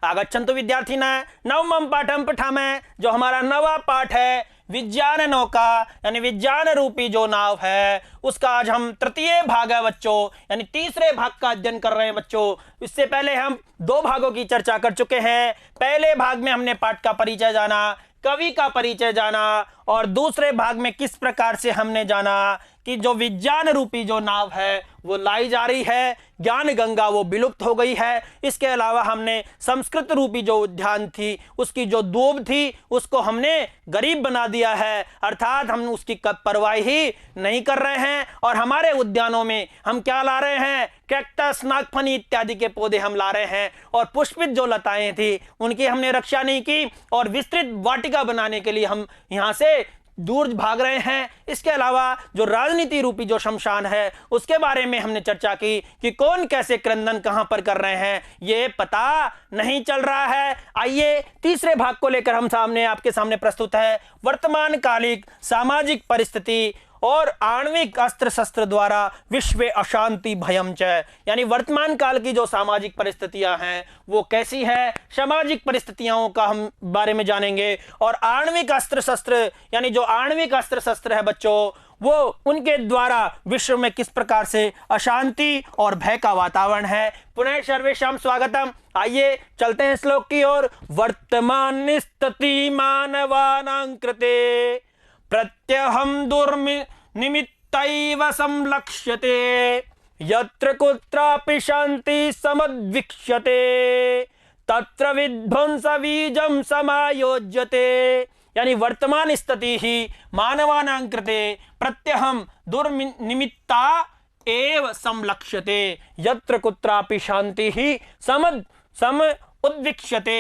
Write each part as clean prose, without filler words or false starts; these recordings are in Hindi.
आगच्छन्तु विद्यार्थिनः नवमं पाठं पठामः। जो हमारा नवा पाठ है विज्ञान नौका यानी विज्ञान रूपी जो नाव है उसका आज हम तृतीय भाग है बच्चों, यानी तीसरे भाग का अध्ययन कर रहे हैं बच्चों। इससे पहले हम दो भागों की चर्चा कर चुके हैं। पहले भाग में हमने पाठ का परिचय जाना, कवि का परिचय जाना, और दूसरे भाग में किस प्रकार से हमने जाना कि जो विज्ञान रूपी जो नाव है वो लाई जा रही है, ज्ञान गंगा वो विलुप्त हो गई है। इसके अलावा हमने संस्कृत रूपी जो उद्यान थी उसकी जो दूब थी उसको हमने गरीब बना दिया है, अर्थात हम उसकी परवाह ही नहीं कर रहे हैं। और हमारे उद्यानों में हम क्या ला रहे हैं, कैक्टस, नागफनी इत्यादि के पौधे हम ला रहे हैं, और पुष्पित जो लताएं थी उनकी हमने रक्षा नहीं की, और विस्तृत वाटिका बनाने के लिए हम यहाँ से दूर भाग रहे हैं। इसके अलावा जो राजनीति रूपी जो शमशान है उसके बारे में हमने चर्चा की कि कौन कैसे क्रंदन कहां पर कर रहे हैं ये पता नहीं चल रहा है। आइए तीसरे भाग को लेकर हम आपके सामने प्रस्तुत है वर्तमान कालिक सामाजिक परिस्थिति और आणविक अस्त्र शस्त्र द्वारा विश्व अशांति भयम च, यानी वर्तमान काल की जो सामाजिक परिस्थितियां हैं वो कैसी है, सामाजिक परिस्थितियों का हम बारे में जानेंगे। और आणविक अस्त्र शस्त्र यानी जो आणविक अस्त्र शस्त्र है बच्चों वो उनके द्वारा विश्व में किस प्रकार से अशांति और भय का वातावरण है। पुनः सर्वेषां स्वागतम। आइए चलते हैं श्लोक की ओर। वर्तमान स्थिति मानवानां कृते प्रत्यहं दुर्निमित्तैव संलक्ष्यते यत्र कुत्रापि शान्ति समद्विक्ष्यते तत्र विध्वंस बीजं समायोज्यते, यानी वर्तमान स्थिति ही मानवानां कृते प्रत्यहं दुर्निमित्ता एव संलक्ष्यते यत्र कुत्रापि शान्ति ही सम उद्विक्ष्यते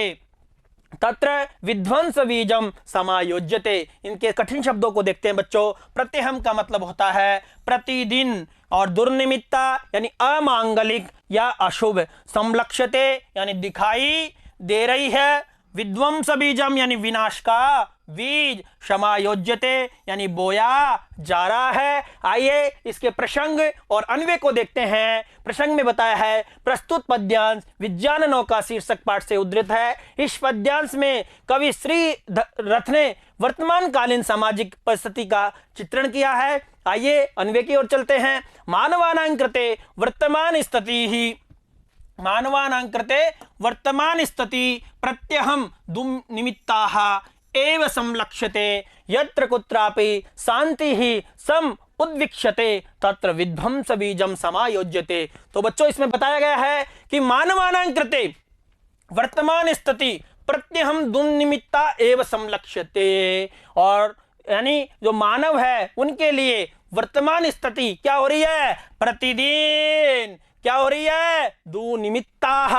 तत्र विध्वंस बीजम समायोज्यते। इनके कठिन शब्दों को देखते हैं बच्चों। प्रत्यहम का मतलब होता है प्रतिदिन, और दुर्निमित्ता यानी अमांगलिक या अशुभ, संलक्ष्यते यानी दिखाई दे रही है, विध्वंस बीजम यानी विनाश का बीज, समायोज्यते यानी बोया जा रहा है। आइए इसके प्रसंग और अन्वय को देखते हैं। प्रसंग में बताया है प्रस्तुत पद्यांश विज्ञान नौका शीर्षक पाठ से उद्धृत है। इस पद्यांश में कवि श्री रथ ने वर्तमान कालीन सामाजिक परिस्थिति का चित्रण किया है। आइए अन्वय की ओर चलते हैं। मानवानां कृते वर्तमान स्थिति ही वर्तमान स्थिति प्रत्यहं दुर्निमित्ताः एव संलक्ष्यते यत्र कुत्रापि शांति ही सम उद्विक्ष्यते तत्र विध्वंस बीजम समायोज्यते। तो बच्चों इसमें बताया गया है कि मानवानां कृते वर्तमान स्थिति प्रत्यहं दुर्निमित्ता एव संलक्ष्यते, और यानी जो मानव है उनके लिए वर्तमान स्थिति क्या हो रही है, प्रतिदिन क्या हो रही है, दुनिमित्ताः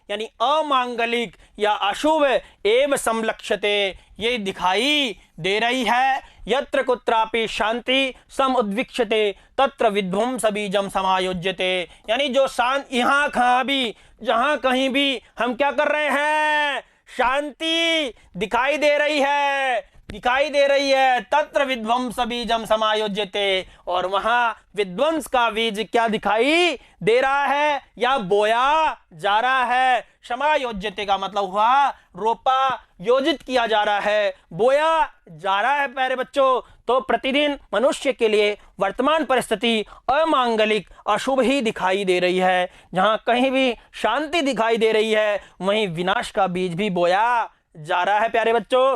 यानी अमांगलिक या अशुभ एव संलक्ष्यते ये दिखाई दे रही है। यत्र कुत्रापि शांति सम उद्विक्ष्यते तत्र विध्वंस बीजम समायोज्यते, यानी जो शांति यहाँ कहाँ भी जहाँ कहीं भी हम क्या कर रहे हैं, शांति दिखाई दे रही है तत्र विध्वंस बीजम समायोज्यते, और वहां विध्वंस का बीज क्या दिखाई दे रहा है या बोया जा रहा है। समायोज्यते का मतलब हुआ रोपा योजित किया जा रहा है, बोया जा रहा है प्यारे बच्चों। तो प्रतिदिन मनुष्य के लिए वर्तमान परिस्थिति अमांगलिक अशुभ ही दिखाई दे रही है। जहां कहीं भी शांति दिखाई दे रही है वहीं विनाश का बीज भी बोया जा रहा है प्यारे बच्चों।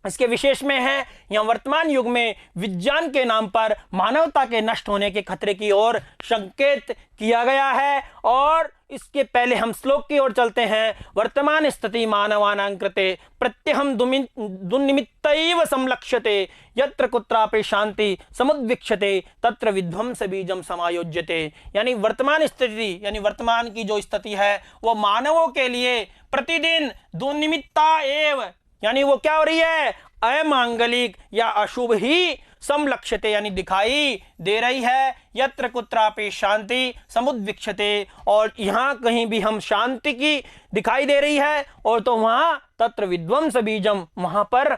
इसके विशेष में है यहाँ वर्तमान युग में विज्ञान के नाम पर मानवता के नष्ट होने के खतरे की ओर संकेत किया गया है। और इसके पहले हम श्लोक की ओर चलते हैं। वर्तमान स्थिति मानवानां कृते प्रत्यहं दुर्निमित्तैव संलक्ष्यते यत्र कुत्रापि शांति समुद्विक्ष्यते तत्र विध्वंस बीजम समायोज्यते, यानी वर्तमान स्थिति यानी वर्तमान की जो स्थिति है वो मानवों के लिए प्रतिदिन दुर्निमित्ता एव यानी वो क्या हो रही है, अमांगलिक या अशुभ ही समलक्ष्यते यानी दिखाई दे रही है। यत्र कुत्रापि शांति समुद्विक्ष्यते, और यहाँ कहीं भी हम शांति की दिखाई दे रही है, और तो वहाँ तत्र विध्वंस बीजम वहाँ पर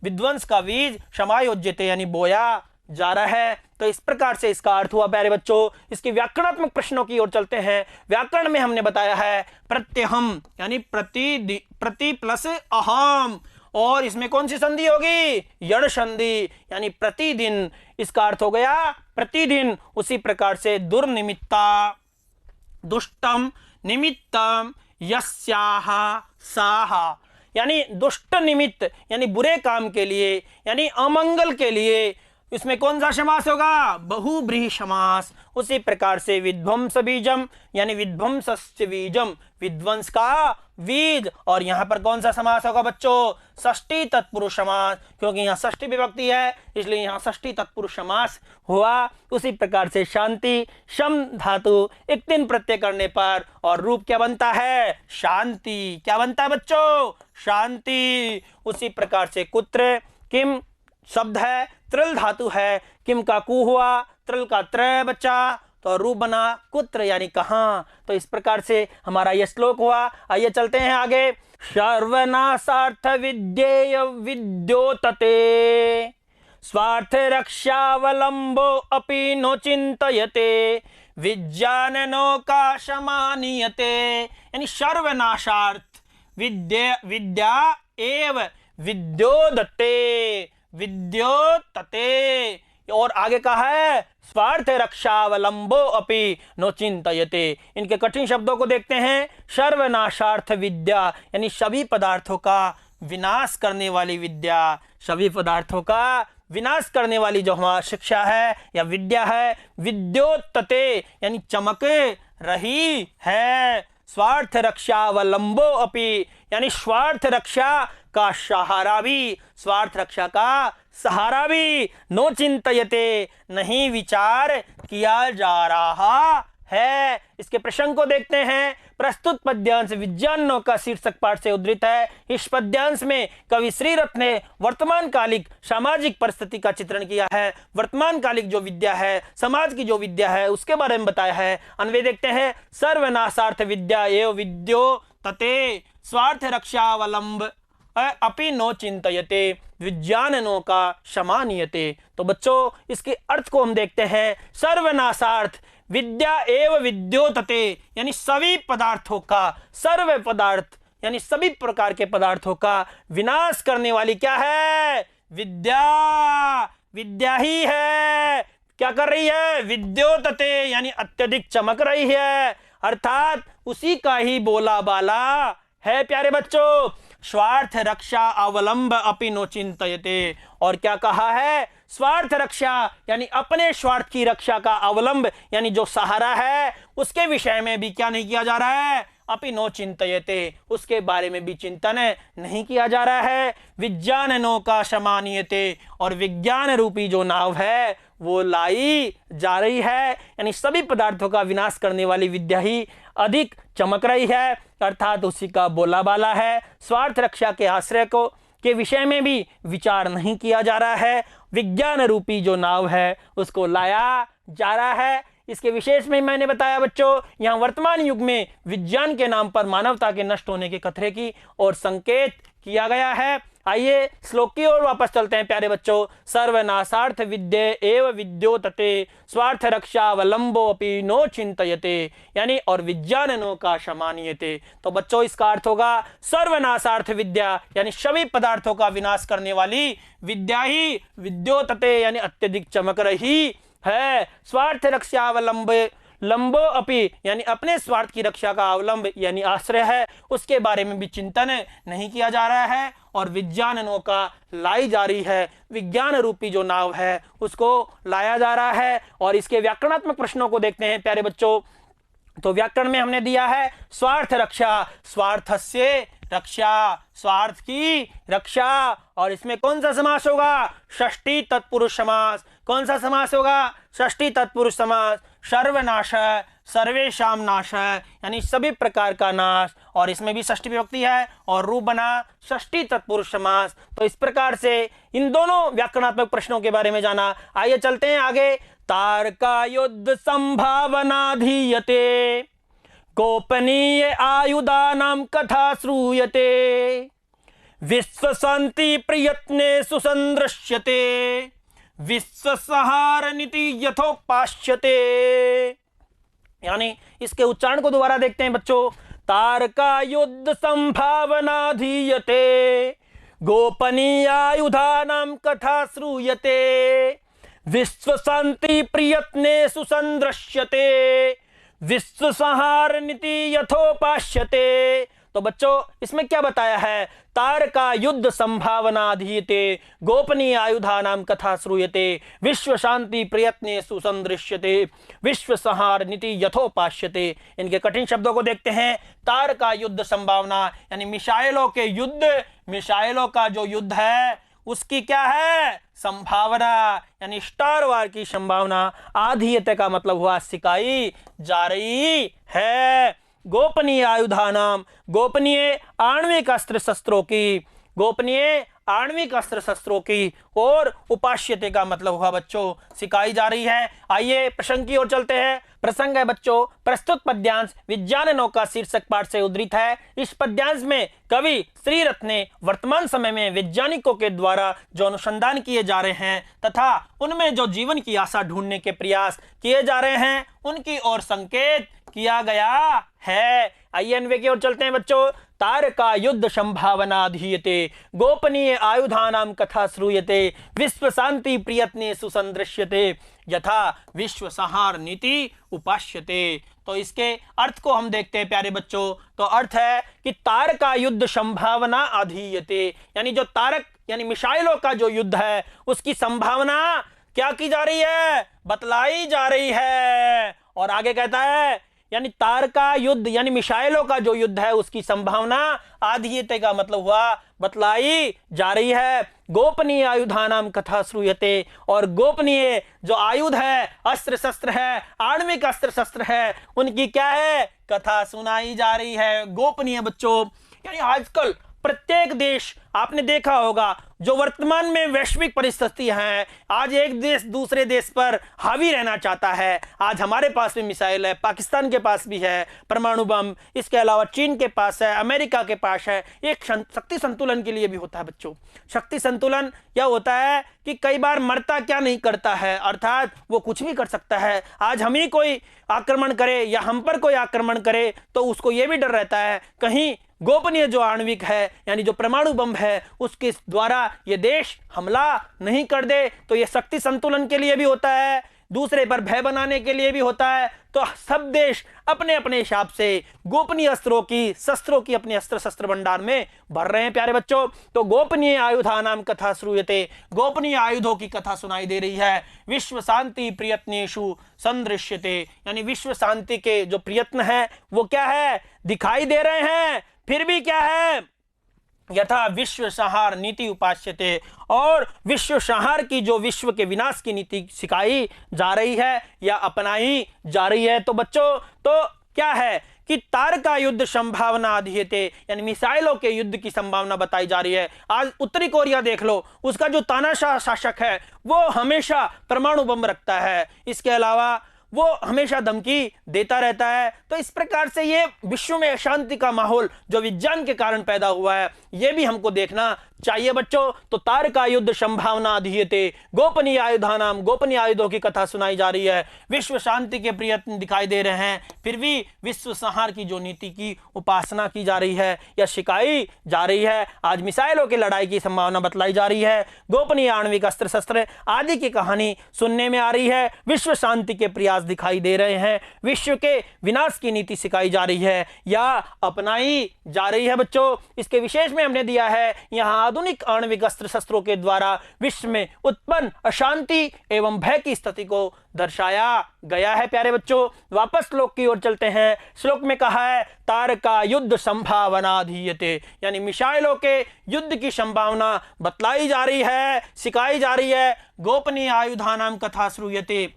विध्वंस का बीज समायोज्यते यानी बोया जा रहा है। तो इस प्रकार से इसका अर्थ हुआ प्यारे बच्चों। इसके व्याकरणात्मक प्रश्नों की ओर चलते हैं। व्याकरण में हमने बताया है प्रत्यहम यानी प्रति प्लस अहम, और इसमें कौन सी संधि होगी? यण संधि यानी प्रतिदिन। इसका अर्थ हो गया प्रतिदिन। उसी प्रकार से दुर्निमित्ता, दुष्टम निमित्तम यस्याह साह, यानी दुष्ट निमित्त यानी बुरे काम के लिए यानी अमंगल के लिए, इसमें कौन सा समास होगा? बहुब्रीहि समास। उसी प्रकार से विध्वंस बीजम यानी विध्वंसस्य बीजम, विध्वंस का बीज, और यहां पर कौन सा समास होगा बच्चों? षष्ठी तत्पुरुष समास, क्योंकि यहां षष्ठी विभक्ति है इसलिए यहां षष्ठी तत्पुरुष समास हुआ। उसी प्रकार से शांति, शम धातु एक तीन प्रत्यय करने पर और रूप क्या बनता है? शांति। क्या बनता है बच्चों? शांति। उसी प्रकार से कुत्र, किम शब्द है, त्रिल धातु है, किम का कु हुआ, त्रिल का त्र बच्चा, तो रूप बना कुत्र यानी कहां। तो इस प्रकार से हमारा यह श्लोक हुआ। आइए चलते हैं आगे। सर्वनाशार्थ विद्येय विद्योतते स्वार्थ रक्षावलंबो अपि नो चिंतयते विज्ञाननो का समानीयते, यानी सर्वनाशार्थ विद्या एव विद्योदते, विद्योतते, और आगे कहा है स्वार्थ रक्षावलंबो अपि नो चिंतयते। इनके कठिन शब्दों को देखते हैं। सर्वनाशार्थ विद्या यानी सभी पदार्थों का विनाश करने वाली विद्या, सभी पदार्थों का विनाश करने वाली जो हमारी शिक्षा है या विद्या है। विद्योतते यानी चमक रही है। स्वार्थ रक्षावलंबो अपि यानी स्वार्थ रक्षा का सहारा भी, स्वार्थ रक्षा का सहारा भी। नो चिंतयते नहीं विचार किया जा रहा है। इसके प्रसंग को देखते हैं। प्रस्तुत पद्यांश विज्ञानों का शीर्षक पाठ से उद्धृत है। इस पद्यांश में कवि श्रीरथ ने वर्तमान कालिक सामाजिक परिस्थिति का चित्रण किया है। वर्तमान कालिक जो विद्या है, समाज की जो विद्या है, उसके बारे में बताया है। अन्वय देखते हैं। सर्वनाशार्थ विद्या एवं विद्यो तते स्वार्थ रक्षावलंब अपि नो चिंतयते विज्ञाननों का समानीयते। तो बच्चों इसके अर्थ को हम देखते हैं। सर्वनाशार्थ विद्या एवं विद्योतते यानी सभी पदार्थों का, सर्व पदार्थ यानी सभी प्रकार के पदार्थों का विनाश करने वाली क्या है? विद्या। विद्या ही है। क्या कर रही है? विद्योतते यानी अत्यधिक चमक रही है, अर्थात उसी का ही बोला बाला है प्यारे बच्चों। स्वार्थ रक्षा अवलंब अपि नो चिंतयते, और क्या कहा है? स्वार्थ रक्षा यानी अपने स्वार्थ की रक्षा का अवलंब यानी जो सहारा है उसके विषय में भी क्या नहीं किया जा रहा है? अपि नो चिंतयते, उसके बारे में भी चिंतन नहीं किया जा रहा है। विज्ञाननों का समानीयते, और विज्ञान रूपी जो नाव है वो लाई जा रही है, यानी सभी पदार्थों का विनाश करने वाली विद्या ही अधिक चमक रही है, अर्थात उसी का बोला बाला है। स्वार्थ रक्षा के आश्रय को के विषय में भी विचार नहीं किया जा रहा है। विज्ञान रूपी जो नाव है उसको लाया जा रहा है। इसके विशेष में मैंने बताया बच्चों, यहाँ वर्तमान युग में विज्ञान के नाम पर मानवता के नष्ट होने के खतरे की और संकेत किया गया है। आइए श्लोक की ओर वापस चलते हैं प्यारे बच्चों। सर्वनाशार्थ विद्ये एव विद्योतते स्वार्थ रक्षावलंबो अपि नो चिंतयते, यानी और विज्ञाननों का समानीयते। तो बच्चों इसका अर्थ होगा सर्वनाशार्थ विद्या यानी सभी पदार्थों का विनाश करने वाली विद्या ही विद्योतते यानी अत्यधिक चमक रही है। स्वार्थ रक्षावलंब लंबो अपि यानी अपने स्वार्थ की रक्षा का अवलंब यानी आश्रय है, उसके बारे में भी चिंतन नहीं किया जा रहा है। और विज्ञाननों का लाई जा रही है, विज्ञान रूपी जो नाव है उसको लाया जा रहा है। और इसके व्याकरणात्मक प्रश्नों को देखते हैं प्यारे बच्चों। तो व्याकरण में हमने दिया है स्वार्थ रक्षा, स्वार्थस्य रक्षा, स्वार्थ की रक्षा। और इसमें कौन सा समास होगा? षष्ठी तत्पुरुष समास। कौन सा समास होगा? षष्ठी तत्पुरुष समास। सर्वनाश, सर्वेशाम नाश यानी सभी प्रकार का नाश, और इसमें भी षष्ठी विभक्ति है और रूप बना षष्ठी तत्पुरुष समास। तो इस प्रकार से इन दोनों व्याकरणात्मक प्रश्नों के बारे में जाना। आइए चलते हैं आगे। तारका युद्ध संभावना धीयते गोपनीय आयुधानां कथा श्रूयते विश्व शांति प्रयत्ने सुसंदृश्यते विश्वसहार नीति यथोपास्यते। यानी इसके उच्चारण को दोबारा देखते हैं बच्चों। तारका युद्ध संभावना धीयते, गोपनीयायुधानां कथा श्रूयते, विश्व शांति प्रयत्नेषु संदृश्यते, विश्व संहार नीति यथोपास्यते। तो बच्चों इसमें क्या बताया है? तारका युद्ध संभावना धीयते, गोपनीय आयुधानां कथा श्रूयते, विश्व शांति प्रयत्नेषु संदृश्यते, विश्व संहार नीति यथोपास्यते। इनके कठिन शब्दों को देखते हैं। तारका युद्ध संभावना यानी मिसाइलों के युद्ध, मिसाइलों का जो युद्ध है उसकी क्या है? संभावना, यानी स्टार वार की संभावना। आधीयते का मतलब हुआ सिखाई जा रही है। गोपनीय आयुधानाम, गोपनीय आणविक अस्त्र शस्त्रों की, गोपनीय आणविक अस्त्र शस्त्रों की, और उपास्यते का मतलब हुआ बच्चों सिखाई जा रही है। आइए प्रसंग की ओर चलते हैं। प्रसंग है बच्चों, प्रस्तुत पद्यांश विज्ञान नौका शीर्षक पाठ से उद्धृत है। इस पद्यांश में कवि श्रीरथ ने वर्तमान समय में वैज्ञानिकों के द्वारा जो अनुसंधान किए जा रहे हैं तथा उनमें जो जीवन की आशा ढूंढने के प्रयास किए जा रहे हैं उनकी ओर संकेत किया गया है। आइए अन्वय की ओर चलते हैं बच्चों। तारका युद्ध संभावना धीयते, गोपनीय आयुधानां कथा श्रूयते, विश्व शांति प्रयत्नेषु संदृश्यते, यथा विश्व संहार नीति उपास्यते। तो इसके अर्थ को हम देखते हैं प्यारे बच्चों। तो अर्थ है कि तारका युद्ध संभावना अधीयते, यानी जो तारक यानी मिसाइलों का जो युद्ध है उसकी संभावना क्या की जा रही है? बतलाई जा रही है। और आगे कहता है यानी तारका युद्ध यानी मिसाइलों का जो युद्ध है उसकी संभावना आधीयते का मतलब हुआ बतलाई जा रही है। गोपनीय आयुधानाम कथा श्रूयते, और गोपनीय जो आयुध है, अस्त्र शस्त्र है, आणविक अस्त्र शस्त्र है, उनकी क्या है? कथा सुनाई जा रही है। गोपनीय बच्चों यानी आजकल प्रत्येक देश आपने देखा होगा जो वर्तमान में वैश्विक परिस्थिति है, आज एक देश दूसरे देश पर हावी रहना चाहता है। आज हमारे पास भी मिसाइल है, पाकिस्तान के पास भी है परमाणु बम, इसके अलावा चीन के पास है, अमेरिका के पास है। एक शक्ति संतुलन के लिए भी होता है बच्चों। शक्ति संतुलन क्या होता है कि कई बार मरता क्या नहीं करता है, अर्थात वो कुछ भी कर सकता है। आज हम ही कोई आक्रमण करे या हम पर कोई आक्रमण करे तो उसको ये भी डर रहता है कहीं गोपनीय जो आणविक है यानी जो परमाणु बम है उसके द्वारा ये देश हमला नहीं कर दे। तो ये शक्ति संतुलन के लिए भी होता है, दूसरे पर भय बनाने के लिए भी होता है। तो सब देश अपने अपने हिसाब से गोपनीय अस्त्रों की, शस्त्रों की अपने अस्त्र शस्त्र भंडार में भर रहे हैं प्यारे बच्चों। तो गोपनीय आयुधानाम कथा श्रूयते, गोपनीय आयुधों की कथा सुनाई दे रही है। विश्व शांति प्रयत्नेषु संदृश्यते, यानी विश्व शांति के जो प्रयत्न है वो क्या है? दिखाई दे रहे हैं। फिर भी क्या है? यथा विश्व संहार नीति उपास्यते, और विश्व संहार की जो विश्व के विनाश की नीति सिखाई जा रही है या अपनाई जा रही है। तो बच्चों तो क्या है कि तारका युद्ध संभावना अधीयते, यानी मिसाइलों के युद्ध की संभावना बताई जा रही है। आज उत्तरी कोरिया देख लो, उसका जो तानाशाह शासक है वो हमेशा परमाणु बम रखता है, इसके अलावा वो हमेशा धमकी देता रहता है। तो इस प्रकार से ये विश्व में अशांति का माहौल जो विज्ञान के कारण पैदा हुआ है ये भी हमको देखना चाहिए बच्चों। तो तारका युद्ध संभावना अधीयते, गोपनीय आयुधानाम, गोपनीय आयुधों की कथा सुनाई जा रही है। विश्व शांति के प्रयत्न दिखाई दे रहे हैं, फिर भी विश्व संहार की जो नीति की उपासना की जा रही है या सिखाई जा रही है। आज मिसाइलों की लड़ाई की संभावना बतलाई जा रही है, गोपनीय आणविक अस्त्र शस्त्र आदि की कहानी सुनने में आ रही है। विश्व शांति के प्रयास दिखाई दे रहे हैं, विश्व के विनाश की नीति सिखाई जा रही है या अपनाई जा रही है बच्चों। इसके विशेष में हमने दिया है यहाँ आधुनिक आणविक अस्त्र शस्त्रों के द्वारा विश्व में उत्पन्न अशांति एवं भय की स्थिति को दर्शाया गया है प्यारे बच्चों। वापस श्लोक की ओर चलते हैं। श्लोक में कहा है तारका युद्ध संभावना धीयते, यानी मिसाइलों के युद्ध की संभावना बतलाई जा रही है, सिखाई जा रही है। गोपनीय आयुधानाम कथा श्रूयते,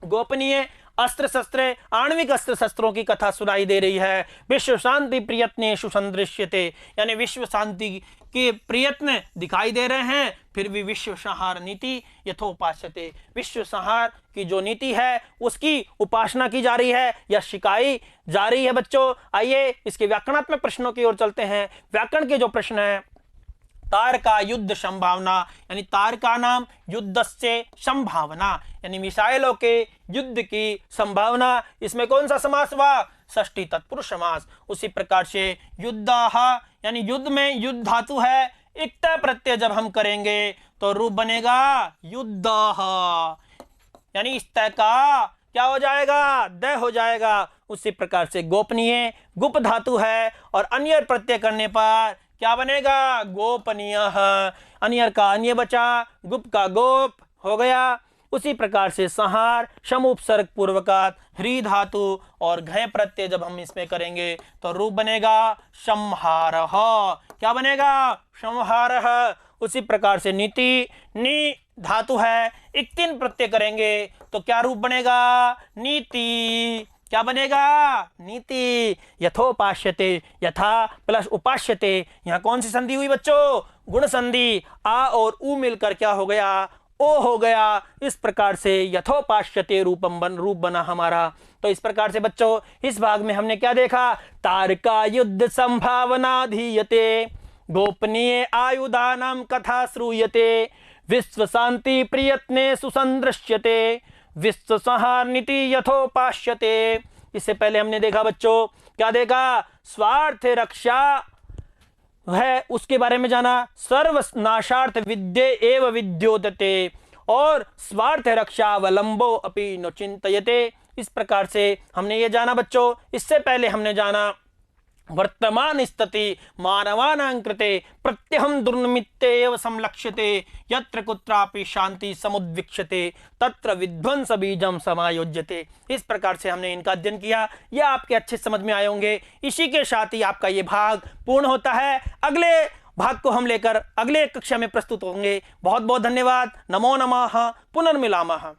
गोपनीय अस्त्र शस्त्र आणविक अस्त्र शस्त्रों की कथा सुनाई दे रही है। विश्व शांति प्रयत्नेषु संदृश्यते, यानी विश्व शांति के प्रयत्न दिखाई दे रहे हैं, फिर भी विश्व संहार नीति यथोपास्यते, विश्व संहार की जो नीति है उसकी उपासना की जा रही है या सिखाई जा रही है बच्चों। आइए इसके व्याकरणात्मक प्रश्नों की ओर चलते हैं। व्याकरण के जो प्रश्न है तारका युद्ध संभावना, यानी तारका नाम युद्धस्य संभावना, यानी मिसाइलों के युद्ध की संभावना। इसमें कौन सा समास हुआ? षष्ठी तत्पुरुष समास। उसी प्रकार से युद्धाः, यानी युद्ध में युद्ध धातु है, इक्त प्रत्यय जब हम करेंगे तो रूप बनेगा युद्धाः, यानी इस तय का क्या हो जाएगा? द हो जाएगा। उसी प्रकार से गोपनीय गुप धातु है और अन्य प्रत्यय करने पर क्या बनेगा? गोपनीयः। अन्य का अन्य बचा, गुप का गोप हो गया। उसी प्रकार से संहार शम उपसर्ग पूर्वकात ह्री धातु और घय प्रत्यय जब हम इसमें करेंगे तो रूप बनेगा संहारः। क्या बनेगा? संहारः। उसी प्रकार से नीति नी धातु है, 31 प्रत्यय करेंगे तो क्या रूप बनेगा? नीति। क्या बनेगा? नीति। यथोपाश्यते, यथा प्लस उपाश्यते, यहाँ कौन सी संधि हुई बच्चों? गुण संधि। आ और उ मिलकर क्या हो गया? ओ हो गया। इस प्रकार से यथोपाश्यते रूप बना हमारा। तो इस प्रकार से बच्चों इस भाग में हमने क्या देखा? तारका युद्ध संभावना धीयते, गोपनीय आयुधानां कथा श्रूयते, विश्व शांति प्रयत्ने सुसंदृश्यते, विश्व संहार नीति यथोपाश्यते। इससे पहले हमने देखा बच्चों, क्या देखा? स्वार्थ रक्षा है, उसके बारे में जाना। सर्वनाशार्थ विद्ये एव विद्योतते और स्वार्थ रक्षा अवलंबो अपि न चिंतयते। इस प्रकार से हमने ये जाना बच्चों। इससे पहले हमने जाना वर्तमान स्थिति मानवानां कृते प्रत्यहं दुर्निमित्ते एव संलक्ष्यते, यत्र कुत्रापि शांति समुद्विक्षते, तत्र विध्वंस बीजम समायोज्यते। इस प्रकार से हमने इनका अध्ययन किया। यह आपके अच्छे समझ में आए होंगे। इसी के साथ ही आपका ये भाग पूर्ण होता है। अगले भाग को हम लेकर अगले कक्षा में प्रस्तुत होंगे। बहुत बहुत धन्यवाद। नमो नमः। पुनर्मिलामः।